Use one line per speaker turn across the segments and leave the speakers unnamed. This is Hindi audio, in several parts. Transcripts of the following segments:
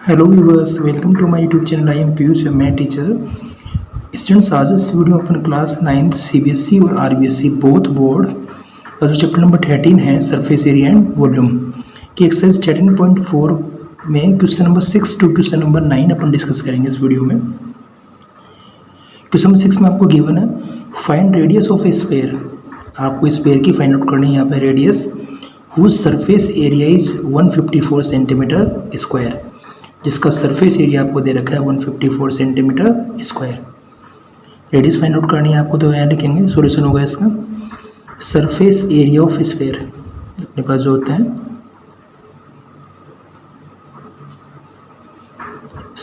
Hello viewers, welcome to my YouTube channel. I am Piyush, your math teacher. Students, आज इस वीडियो अपन क्लास 9th CBSE और RBSE बोथ बोर्ड का जो चैप्टर नंबर 13 है सरफेस एरिया एंड वॉल्यूम की एक्सरसाइज 13.4 में question number 6 to question number 9 अपन डिस्कस करेंगे इस वीडियो में। क्वेश्चन नंबर 6 में आपको गिवन है find radius of a sphere. आपको स्फीयर की फाइंड आउट करनी है यहाँ पे radius whose surface area is 154 centimetre square, जिसका सरफेस एरिया आपको दे रखा है 154 centimetre square. Radius find out करनी है आपको, तो यहाँ लिखेंगे सॉल्यूशन होगा इसका सरफेस एरिया ऑफ स्फीयर अपने पास जो होता है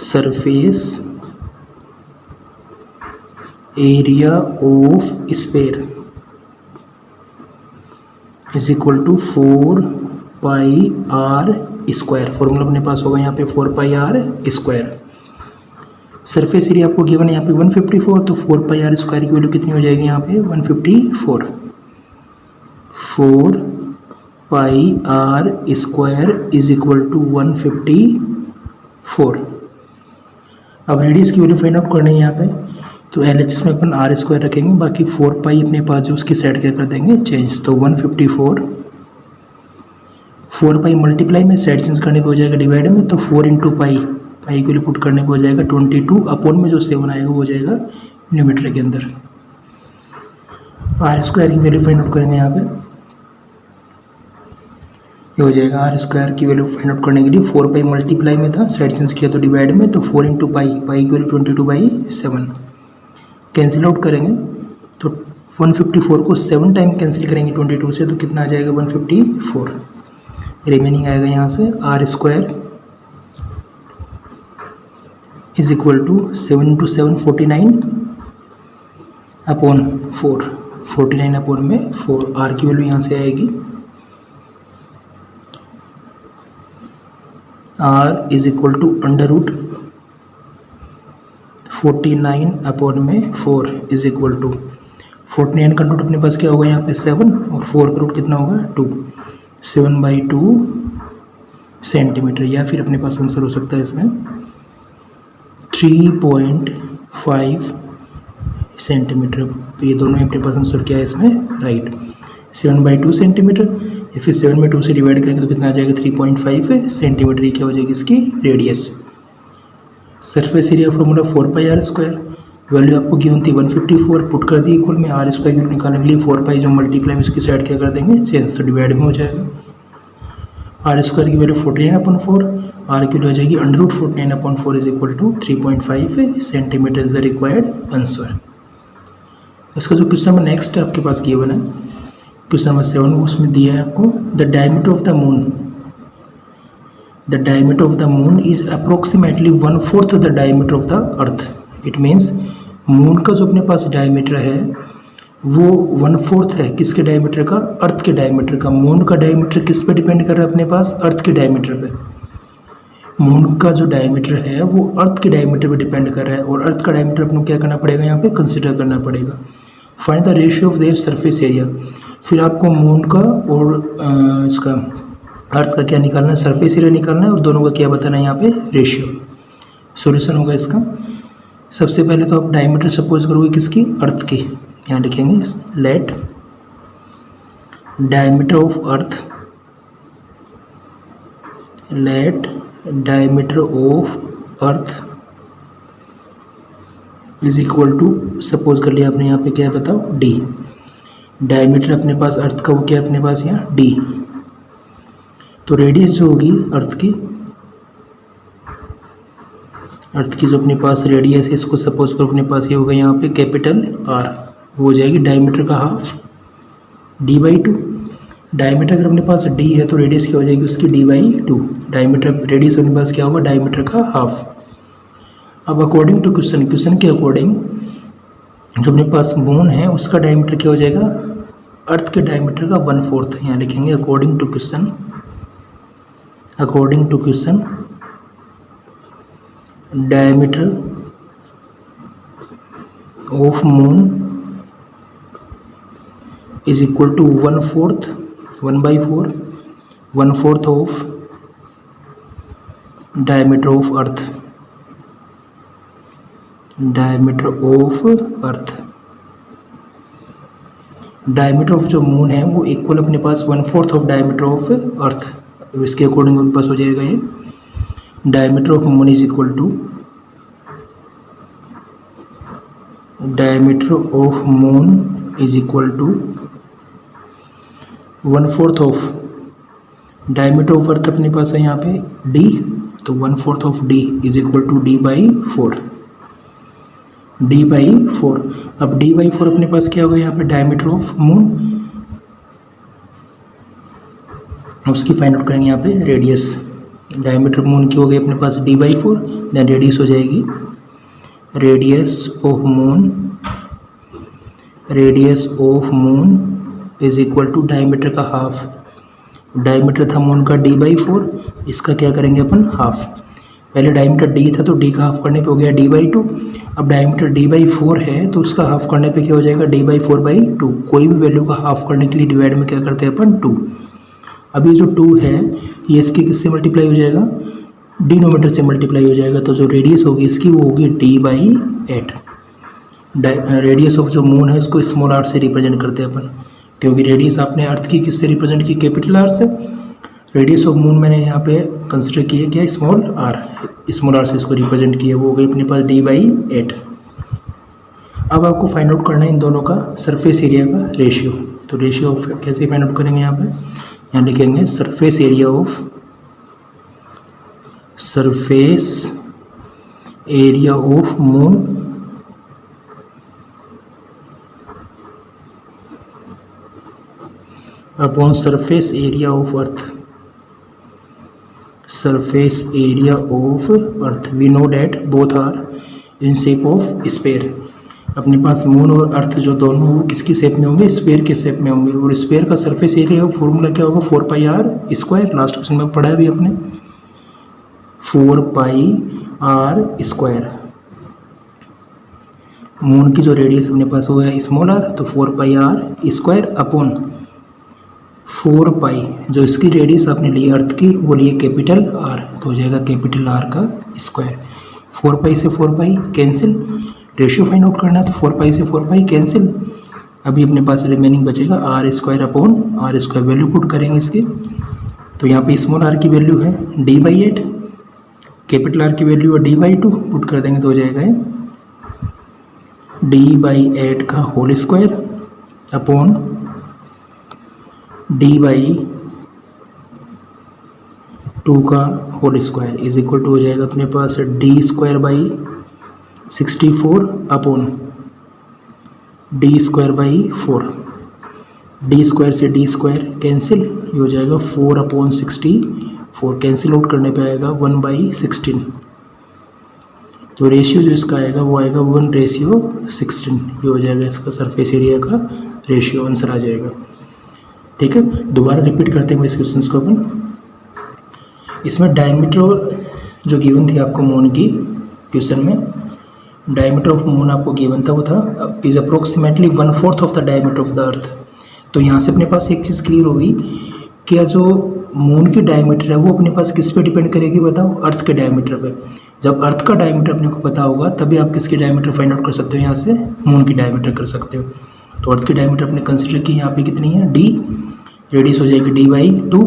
surface area of sphere is equal to 4 pi R square. Formula अपने पास होगा यहाँ पे 4 pi R square. Surface area आपको गिवन है यहाँ पे 154, तो 4 पाई आर स्क्वायर की वैल्यू कितनी हो जाएगी यहाँ पे 154। 4 pi R square is equal to 154। अब रेडियस की वैल्यू फाइंड आउट करनी है यहाँ पे, तो LHS में अपन आर स्क्वायर रखेंगे, बाकी 4 पाई अपने पास जो उसकी साइड क्या कर देंगे चेंज। तो 154 4 पाई मल्टीप्लाई में साइड चेंज करने पे हो जाएगा डिवाइड में, तो 4 इंटू पाई पाई को पुट करने पे हो जाएगा 22 अपॉन में जो 7 आएगा वो हो जाएगा न्यूमेटर के अंदर। आर स्क्वायर की वैल्यू फाइंड आउट करेंगे यहाँ पे, ये हो जाएगा आर स्क्वायर की वैल्यू फाइंड आउट करने के लिए 4 पाई मल्टीप्लाई में था, साइड चेंज किया तो डिवाइड में, तो 4 इंटू पाई की वैल्यू 22/7 कैंसिल आउट करेंगे, तो 154 को 7 टाइम कैंसिल करेंगे 22 से, तो कितना आ जाएगा 154। रिमेनिंग आएगा यहाँ से R square is equal to 7 into 7 49 upon 4, 49 upon में 4। आर की वैल्यू यहाँ से आएगी R is equal to under root 49 upon में 4 इज इक्वल टू 49 का रूट अपने पास क्या होगा यहाँ पे 7 और 4 का रूट कितना होगा 2, 7/2 सेंटीमीटर, या फिर अपने पास आंसर हो सकता है इसमें 3.5 सेंटीमीटर। ये दोनों अपने पास आंसर क्या है इसमें राइट 7/2 सेंटीमीटर, या फिर 7/2 से डिवाइड करेंगे तो कितना आ जाएगा 3.5 सेंटीमीटर। ये क्या हो जाएगी इसकी radius. Surface area formula 4 pi R square, value आपको गिवन थी 154, पुट कर दी इक्वल में आर स्क्वायर की निकालने के लिए 4 पाई जो मल्टीप्लाई में उसकी साइड क्या कर देंगे चेंज, तो डिवाइड में हो जाएगा। आर स्क्वायर की वैल्यू 49/4, आर की वैल्यू हो जाएगी under root 49/4 is equal to 3.5 centimetre is the required answer. इसका जो क्वेश्चन नंबर नेक्स्ट आपके पास गिवन है क्वेश्चन नंबर 7, उसमें दिया है आपको the diameter of the moon. The diameter of the moon is approximately 1/4 of the diameter of the earth. It means moon का जो अपने पास डायमीटर है वो 1/4 है किसके डायमीटर का, अर्थ के डायमीटर का। मून का डायमीटर किस पे डिपेंड कर रहा है अपने पास, अर्थ के डायमीटर पे। मून का जो डायमीटर है वो अर्थ के डायमीटर पे डिपेंड कर रहा है, और अर्थ का डायमीटर अपने क्या करना पड़ेगा यहाँ पे कंसिडर करना पड़ेगा। Find the ratio of their surface area. फिर आपको मून का और इसका अर्थ का क्या निकालना है, सरफेस एरिया निकालना है, और दोनों का क्या बताना है यहाँ पे रेशियो। सॉल्यूशन होगा इसका, सबसे पहले तो आप डायमीटर सपोज करोगे किसकी, अर्थ की। यहाँ लिखेंगे let diameter of earth, let diameter of earth is equal to, suppose कर लिया आपने यहाँ पे क्या बताओ डी। डायमीटर अपने पास अर्थ का वो क्या अपने पास यहाँ डी, तो रेडियस जो होगी अर्थ की जो अपने पास रेडियस है, इसको सपोज करो अपने पास ये होगा यहाँ पे कैपिटल आर, वो हो जाएगी डायमीटर का हाफ d/2। डायमीटर अगर अपने पास d है तो रेडियस क्या हो जाएगी उसकी d/2। डायमीटर रेडियस अपने पास क्या होगा डायमीटर का हाफ। अब अकॉर्डिंग टू क्वेश्चन के अकॉर्डिंग जो अपने पास मून है उसका डायमीटर क्या हो जाएगा अर्थ के डायमीटर का 1/4। यहाँ लिखेंगे according to question diameter of moon is equal to 1/4 of diameter of earth, diameter of earth, diameter of जो मून है वो इक्वल अपने पास 1/4 ऑफ डायमीटर ऑफ अर्थ। इसके अकॉर्डिंग अपने पास हो जाएगा ये diameter of moon is equal to, diameter of moon is equal to 1/4 of diameter of earth अपने पास है यहाँ पे d, तो 1/4 of d is equal to d/4, d/4। अब d/4 अपने पास क्या होगा यहाँ पे डायमीटर ऑफ मून, उसकी फाइंड आउट करेंगे यहाँ पे रेडियस। डायमीटर मून की हो गई अपने पास d/4, देन रेडियस हो जाएगी radius of moon, radius of moon is equal to diameter का हाफ। डायमीटर था मून का d/4, इसका क्या करेंगे अपन हाफ। पहले डायमीटर d था तो d का हाफ करने पे हो गया d/2। अब डायमीटर d/4 है तो उसका हाफ करने पे क्या हो जाएगा d/4/2। कोई भी वैल्यू का हाफ करने के लिए डिवाइड में क्या करते हैं अपन 2। अब ये जो 2 है ये इसके किससे मल्टीप्लाई हो जाएगा, डिनोमीटर से मल्टीप्लाई हो जाएगा, तो जो रेडियस होगी इसकी वो होगी d/8। रेडियस ऑफ जो मून है उसको स्मॉल आर से रिप्रेजेंट करते हैं अपन, क्योंकि रेडियस आपने अर्थ की किससे रिप्रेजेंट की, कैपिटल आर से। रेडियस ऑफ मून मैंने यहाँ पे कंसिडर किया क्या, स्मॉल आर से इसको रिप्रेजेंट किया, वो हो गई अपने पास d/8। अब आपको फाइंड आउट करना है इन दोनों का सरफेस एरिया का रेशियो। तो रेशियो ऑफ कैसे फाइंड आउट करेंगे, यहाँ लिखेंगे surface area of moon upon surface area of earth, surface area of earth। we know that both are in shape of sphere। अपने पास मून और अर्थ जो दोनों वो किसकी शेप में होंगे, स्फीयर के शेप में होंगे। और स्फीयर का सरफेस एरिया फॉर्मूला क्या होगा 4πr²। लास्ट क्वेश्चन में पढ़ा है भी अपने 4πr²। मून की जो रेडियस अपने पास हुआ है स्मॉल आर, तो 4πr² अपॉन 4π जो इसकी रेडियस आपने ली अर्थ की वो लिए कैपिटल आर, तो हो जाएगा कैपिटल आर का स्क्वायर। 4π से 4π कैंसिल, रेशियो फाइंड आउट करना है तो 4π से 4π कैंसिल। अभी अपने पास रिमेनिंग बचेगा r² upon r²। Value put करेंगे इसकी, तो यहाँ पे स्मॉल आर की वैल्यू है d/8, कैपिटल आर की वैल्यू है d/2, पुट कर देंगे तो हो जाएगा d/8 का होल स्क्वायर अपॉन d/2 का whole square is equal to हो जाएगा अपने पास d²/64 अपॉन d²/4। d² से d² कैंसिल, ये हो जाएगा 4/64, कैंसिल आउट करने पे आएगा 1/16। तो रेशियो जो इसका आएगा वो आएगा 1:16। ये हो जाएगा इसका सरफेस एरिया का रेशियो, आंसर आ जाएगा। ठीक है, दोबारा रिपीट करते हैं इस क्वेश्चन को अपन। इसमें डायमीटर जो गिवन थी आपको मून की, क्वेश्चन में डायमीटर ऑफ मून आपको गिवन था, वो था is approximately 1/4 of the diameter of the earth. तो यहाँ से अपने पास एक चीज़ क्लियर होगी, क्या जो मून की डायमीटर है वो अपने पास किस पे डिपेंड करेगी, बताओ, अर्थ के डायमीटर पे। जब अर्थ का डायमीटर अपने को पता होगा तभी आप किसकी डायमीटर फाइंड आउट कर सकते हो, यहाँ से मून की डायमीटर कर सकते हो। तो अर्थ की डायमीटर अपने कंसिडर की, यहाँ पे कितनी है d, रेडियस हो जाएगी d/2।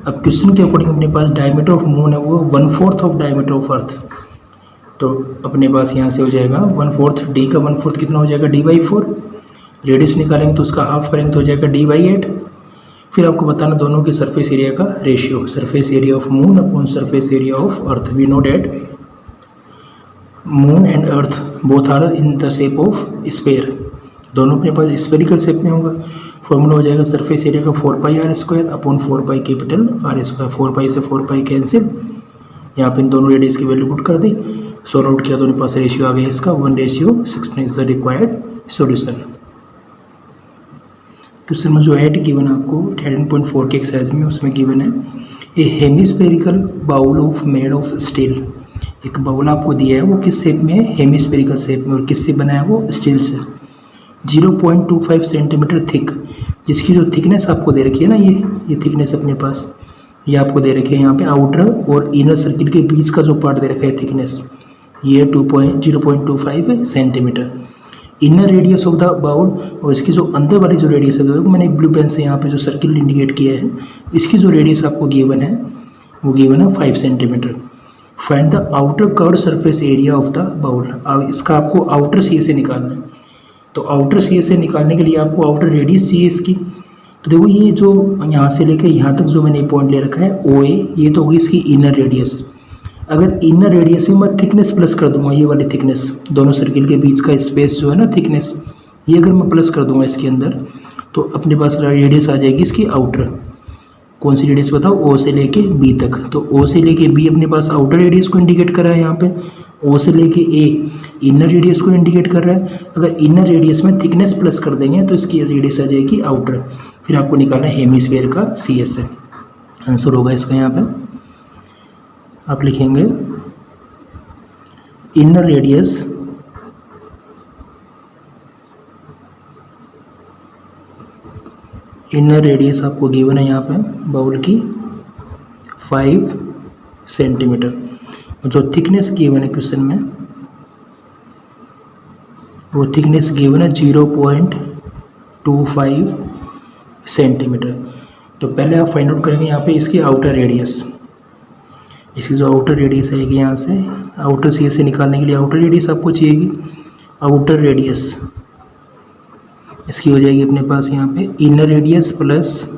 अब क्वेश्चन के अकॉर्डिंग अपने पास डायमीटर ऑफ मून है वो 1/4 ऑफ डायमीटर ऑफ अर्थ, तो अपने पास यहाँ से हो जाएगा 1/4, d का 1/4 कितना हो जाएगा d/4। रेडियस निकालेंगे तो उसका हाफ करेंगे तो हो जाएगा d/8। फिर आपको बताना दोनों के सरफेस एरिया का ratio, surface area of moon upon surface area of earth. We know that moon and earth both are in the shape of sphere, दोनों अपने पास स्फेरिकल शेप में होगा। फॉर्मूला हो जाएगा सरफेस एरिया का 4πr² अपॉन 4π कैपिटल r²। 4π से 4π कैंसिल, यहाँ पे इन दोनों रेडियस की वैल्यू पुट कर दी, सॉल्व आउट किया, दोनों पास रेशियो आ गया इसका 1:16 is the required solution. Question में जो एट गिवन है आपको 13.4 के एक्सरसाइज में, उसमें गिवन है a hemispherical bowl of made of steel. एक बाउल आपको दिया है, वो किस शेप में है, हेमिस्फेरिकल शेप में, और किससे बना है, वो स्टील से। 0.25 सेंटीमीटर थिक, जिसकी जो थिकनेस आपको दे रखी है ना, ये थिकनेस अपने पास ये आपको दे रखे हैं यहाँ पे आउटर और इनर सर्किल के बीच का जो पार्ट दे रखा है थिकनेस, ये 0.25 centimetre. Inner radius of the bowl, और इसकी जो अंदर वाली जो रेडियस है, देखो मैंने ब्लू पेन से यहाँ पे जो सर्किल इंडिकेट किया है, इसकी जो रेडियस आपको गिवन है वो गिवन है 5 centimetre. Find the outer curved surface area of the bowl. अब इसका आपको आउटर सी से निकालना है, तो आउटर सी से निकालने के लिए आपको आउटर रेडियस चाहिए इसकी। तो देखो ये जो यहाँ से लेकर यहाँ तक जो मैंने पॉइंट ले रखा है ओ ए, ये तो होगी इसकी इनर रेडियस। अगर इनर रेडियस में मैं थिकनेस प्लस कर दूंगा, ये वाली थिकनेस, दोनों सर्किल के बीच का स्पेस जो है ना थिकनेस, ये अगर मैं प्लस कर दूंगा इसके अंदर, तो अपने पास रेडियस आ जाएगी इसकी आउटर। कौन सी रेडियस बताओ, ओ से लेके बी तक। तो ओ से लेके बी अपने पास आउटर रेडियस को इंडिकेट कर रहा है यहाँ पे, ओ से लेके ए इनर रेडियस को इंडिकेट कर रहा है। अगर इनर रेडियस में थिकनेस प्लस कर देंगे तो इसकी रेडियस आ जाएगी आउटर। फिर आपको निकालना है हेमीस्फीयर का सी एस है। आंसर होगा इसका यहाँ पे आप लिखेंगे इनर रेडियस आपको गिवन है यहाँ पे बाउल की 5 सेंटीमीटर। जो थिकनेस गिवन है क्वेश्चन में, वो थिकनेस गिवन है 0.25 सेंटीमीटर। तो पहले आप फाइंड आउट करेंगे यहाँ पे इसकी आउटर रेडियस। इसकी जो आउटर रेडियस आएगी यहाँ से, आउटर सी से निकालने के लिए आउटर रेडियस आपको चाहिएगी। आउटर रेडियस इसकी हो जाएगी अपने पास यहाँ पे inner radius plus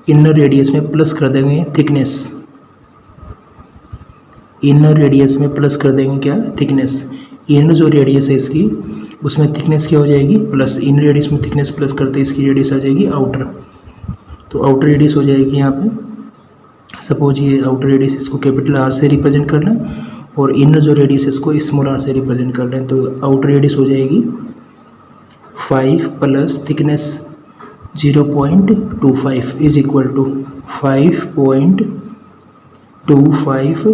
inner radius में प्लस कर देंगे थिकनेस। इनर रेडियस में प्लस कर देंगे क्या, थिकनेस। इनर जो रेडियस है इसकी, उसमें थिकनेस क्या हो जाएगी प्लस, इनर रेडियस में थिकनेस प्लस करते इसकी रेडियस आ जाएगी आउटर। तो आउटर रेडियस हो जाएगी यहाँ पे, सपोज ये आउटर रेडियस इसको कैपिटल आर से रिप्रेजेंट कर लें और इनर जो रेडियस इसको स्मॉल आर से रिप्रेजेंट कर लें। तो आउटर रेडियस हो जाएगी 5 plus thickness 0.25 is equal to 5.25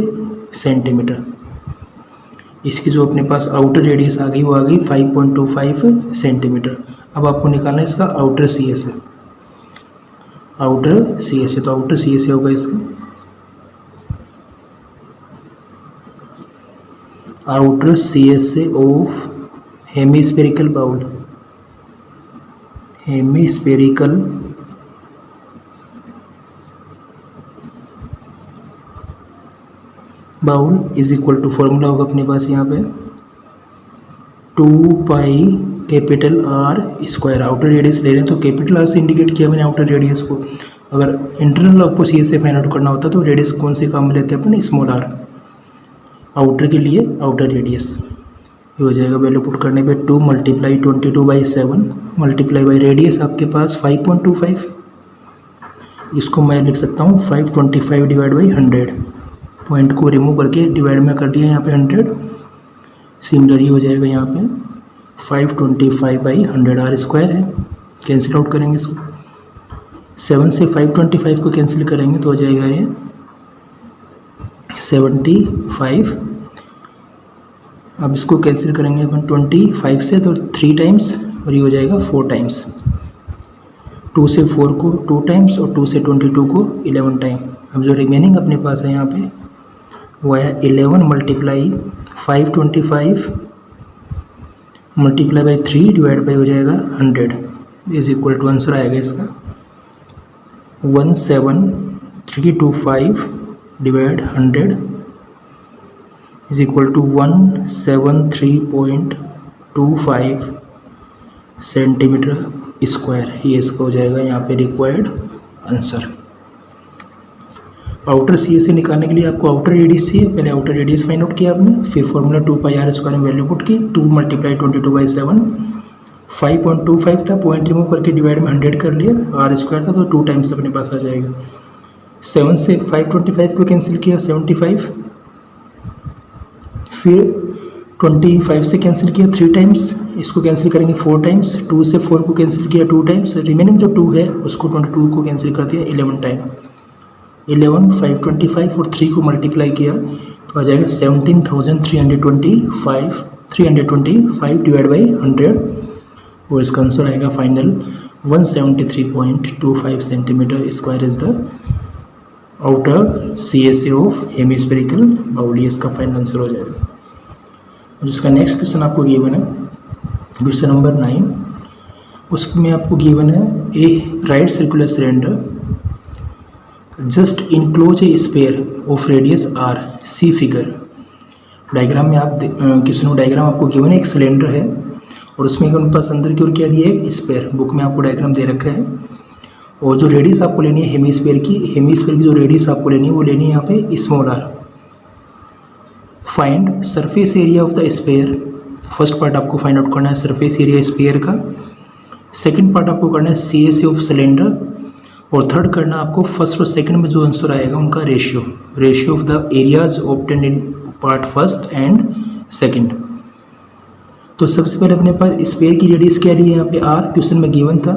centimetre. इसकी जो अपने पास आउटर रेडियस आ गई वो आ गई 5.25 सेंटीमीटर। अब आपको निकालना है इसका आउटर सी एस है। आउटर सी एस है, तो आउटर सी एस होगा इसका outer C S of hemispherical bowl. Hemispherical bowl is equal to, formula होगा अपने पास यहाँ पे 2 pi capital R square. Outer radius ले रहे हैं तो कैपिटल आर से इंडिकेट किया मैंने आउटर रेडियस को। अगर इंटरनल आपको सी से फाइंड आउट करना होता तो रेडियस कौन से काम में लेते हैं अपन, स्मॉल आर। आउटर के लिए आउटर रेडियस ये हो जाएगा, वैल्यू पुट करने पे 2 मल्टीप्लाई 22/7 मल्टीप्लाई बाई रेडियस आपके पास 5.25। इसको मैं लिख सकता हूँ 525 डिवाइड बाई 100। पॉइंट को रिमूव करके डिवाइड में कर दिया यहाँ पे 100। सिमिलर ही हो जाएगा यहाँ पे 525/100 आर स्क्वायर है। कैंसिल आउट करेंगे इसको, 7 से 525 को कैंसिल करेंगे तो हो जाएगा ये 75। अब इसको कैंसिल करेंगे अपन 25 से तो 3 टाइम्स और ये हो जाएगा 4 टाइम्स। 2 से 4 को 2 टाइम्स और 2 से 22 को 11 टाइम। अब जो रिमेनिंग अपने पास है यहाँ पे वो है 11 multiply 525 multiply by 3 divide by हो जाएगा 100 इज इक्वल टू, आंसर आएगा इसका 17325 divide 100 is equal to 173.25 centimetre square. ये इसका हो जाएगा यहाँ पे रिक्वायर्ड आंसर। आउटर सी से निकालने के लिए आपको आउटर रेडियस चाहिए। पहले आउटर रेडियस फाइंड आउट किया आपने, फिर फॉर्मूला 2 पाई आर स्क्वायर में वैल्यू पुट की, 2 मल्टीप्लाई 22/7 5.25 था, पॉइंट रिमूव करके डिवाइड में 100 कर लिया, आर स्क्वायर था तो 2 टाइम्स अपने पास आ जाएगा। 7 से 525 को कैंसिल किया 75, फिर 25 से कैंसिल किया 3 टाइम्स, इसको कैंसिल करेंगे 4 टाइम्स, 2 से 4 को कैंसिल किया 2 टाइम्स, रिमेनिंग जो 2 है उसको 22 को कैंसिल कर दिया 11 टाइम। 11 525 और 3 को मल्टीप्लाई किया तो आ जाएगा 17,325 डिवाइड बाई 100 और इसका आंसर आएगा final 173.25 centimetre square is the outer CSA of hemispherical bowl. ये इसका फाइनल आंसर हो जाएगा। जिसका नेक्स्ट क्वेश्चन आपको गिवन है क्वेश्चन नंबर 9, उसमें आपको गिवन है a right circular cylinder just enclose a sphere of radius r, see figure. Diagram में आप क्वेश्चन में डायग्राम आपको गिवन है, एक सिलेंडर है और उसमें उनके पास अंदर की ओर क्या दिया है, एक स्पेयर। बुक में आपको डायग्राम दे रखा है और जो रेडियस आपको लेनी है हेमिस्फीयर की जो रेडियस आपको लेनी है वो लेनी है यहाँ पे small r। Find surface area of the sphere. First part आपको फाइंड आउट करना है सरफेस एरिया स्पेयर का, सेकंड पार्ट आपको करना है CSA ऑफ सिलेंडर, और थर्ड करना आपको फर्स्ट और सेकंड में जो आंसर आएगा उनका ratio of the areas obtained in part first and second. तो सबसे पहले अपने पास स्पेयर की रेडियस क्या ली है यहाँ पे r, क्वेश्चन में गिवन था।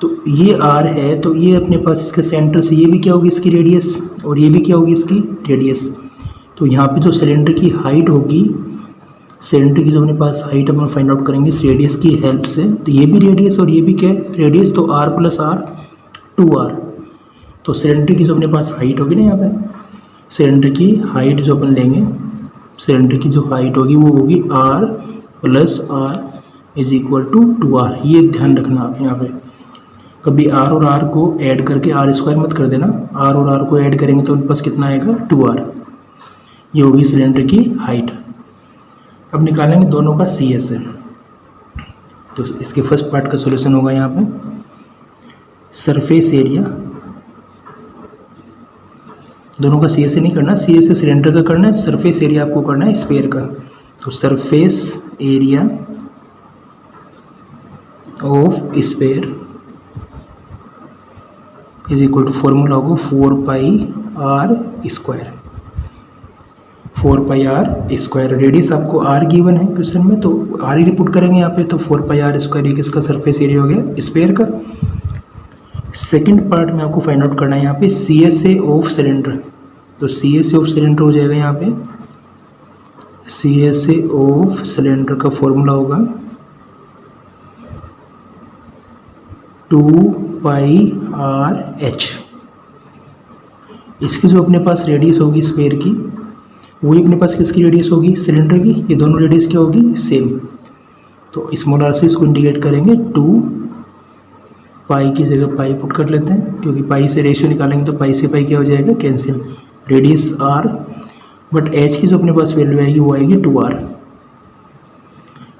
तो ये r है, तो ये अपने पास इसके सेंटर से ये भी क्या होगी इसकी रेडियस और ये भी क्या होगी इसकी रेडियस। तो यहाँ पे जो सिलेंडर की हाइट होगी, सिलेंडर की जो अपने पास हाइट अपन फाइंड आउट करेंगे इस रेडियस की हेल्प से। तो ये भी रेडियस और ये भी क्या है रेडियस, तो r प्लस r 2r। तो सिलेंडर की जो अपने पास हाइट होगी ना, यहाँ पे सिलेंडर की हाइट जो अपन लेंगे, सिलेंडर की जो हाइट होगी वो होगी r plus r is equal to 2r। ये ध्यान रखना आप यहाँ पे, कभी r और r को ऐड करके r स्क्वायर मत कर देना। r और r को ऐड करेंगे तो उनके पास कितना आएगा 2r। ये होगी सिलेंडर की हाइट। अब निकालेंगे दोनों का CSA। तो इसके फर्स्ट पार्ट का सॉल्यूशन होगा यहाँ पे सरफेस एरिया, दोनों का CSA नहीं करना, CSA सिलेंडर का करना है, सरफेस एरिया आपको करना है स्फीयर का। तो surface area of sphere is equal to formula होगा 4πr square, 4πr square. Radius आपको r गिवन है क्वेश्चन में, तो r ही रिपोर्ट करेंगे यहाँ पे। तो 4πr स्क्वायर ये किसका सरफेस एरिया हो गया स्फीयर का। सेकंड पार्ट में आपको फाइंड आउट करना है यहाँ पे CSA ऑफ सिलेंडर। तो CSA ऑफ सिलेंडर हो जाएगा यहाँ पे, CSA ऑफ सिलेंडर का फॉर्मूला होगा 2πrh। इसकी जो अपने पास रेडियस होगी स्फीयर की, वही अपने पास किसकी रेडियस होगी सिलेंडर की। ये दोनों रेडियस क्या होगी सेम। तो स्मॉल r से इसको इंडिकेट करेंगे 2 पाई की जगह पाई पुट कर लेते हैं, क्योंकि पाई से रेशियो निकालेंगे तो पाई से पाई क्या हो जाएगा cancel. Radius r but h की जो अपने पास वैल्यू आएगी वो आएगी 2r।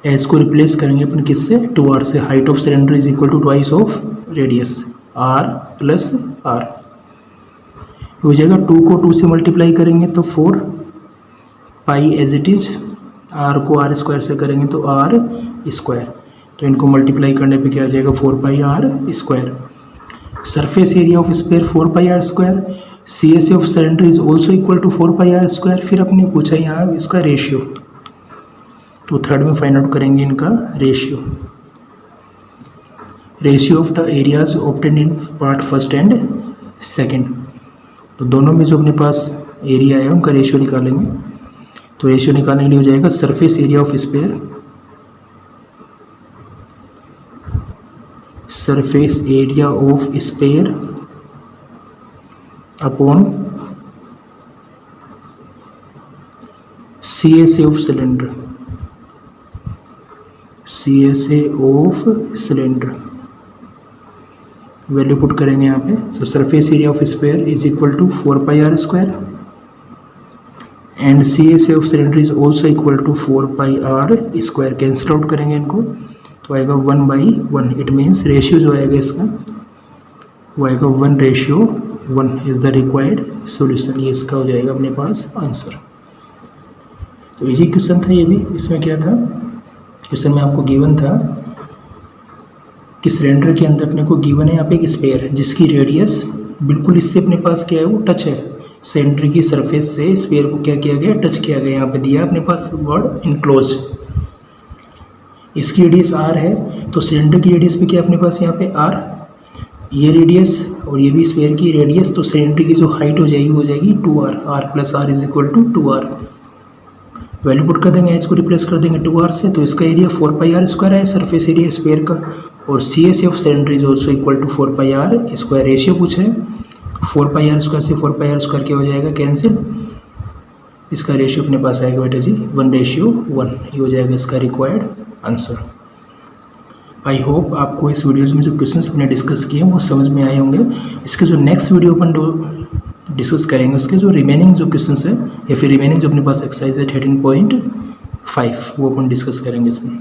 h को रिप्लेस करेंगे अपन किससे 2r से। Height of cylinder is equal to twice of radius r plus r हो जाएगा। 2 को 2 से मल्टीप्लाई करेंगे तो 4 पाई एज इट इज, r को r स्क्वायर से करेंगे तो r स्क्वायर। तो इनको मल्टीप्लाई करने पे क्या आ जाएगा 4πr square. Surface area of sphere 4πr square, CSA of cylinder is also equal to 4πr square. फिर अपने पूछा यहाँ इसका रेशियो, तो थर्ड में फाइंड आउट करेंगे इनका ratio of the areas obtained in part first and second. तो दोनों में जो अपने पास एरिया है उनका रेशियो निकालेंगे। तो रेशियो निकालने के लिए हो जाएगा surface area of sphere, surface area of sphere upon CSA of cylinder, CSA of cylinder value put करेंगे यहाँ पे। तो surface area of sphere is equal to 4πr square and CSA of cylinder is also equal to 4πr square. Cancel out करेंगे इनको तो आएगा 1/1। इट मीन्स रेशियो जो आएगा इसका वो आएगा 1:1 इज द रिक्वायर्ड सॉल्यूशन। ये इसका हो जाएगा अपने पास आंसर। तो इजी क्वेश्चन था ये भी। इसमें क्या था, क्वेश्चन में आपको गिवन था कि सिलेंडर के अंदर अपने को गिवन है यहाँ पे एक स्पेयर जिसकी रेडियस बिल्कुल इससे अपने पास क्या है वो टच है, सिलेंडर की सरफेस से स्पेयर को क्या किया गया टच किया गया। यहाँ पे दिया अपने पास वर्ड इनक्लोज। इसकी रेडियस r है, तो सिलेंडर की रेडियस भी क्या अपने पास यहाँ पे r, ये रेडियस और ये भी स्फीयर की रेडियस। तो सिलेंडर की जो हाइट हो जाएगी वो हो जाएगी 2r, r plus r is equal to 2r। Value put कर देंगे, h को रिप्लेस कर देंगे 2r से। तो इसका एरिया 4πr स्क्वायर है सरफेस एरिया स्फीयर का, और C S of cylinder is also equal to 4πr square. Ratio पूछा है, 4πr स्क्वायर से 4πr स्क्वायर क्या हो जाएगा, कैंसिल। इसका रेशियो अपने पास आएगा बेटा जी 1:1, ये हो जाएगा इसका रिक्वायर्ड आंसर। आई होप आपको इस वीडियोज़ में जो क्वेश्चंस अपने डिस्कस किए हैं वो समझ में आए होंगे। इसके जो नेक्स्ट वीडियो अपन डिस्कस करेंगे उसके जो रिमेनिंग जो क्वेश्चंस है या फिर रिमेनिंग जो अपने पास एक्सरसाइज है 13.5 वो अपन डिस्कस करेंगे इसमें।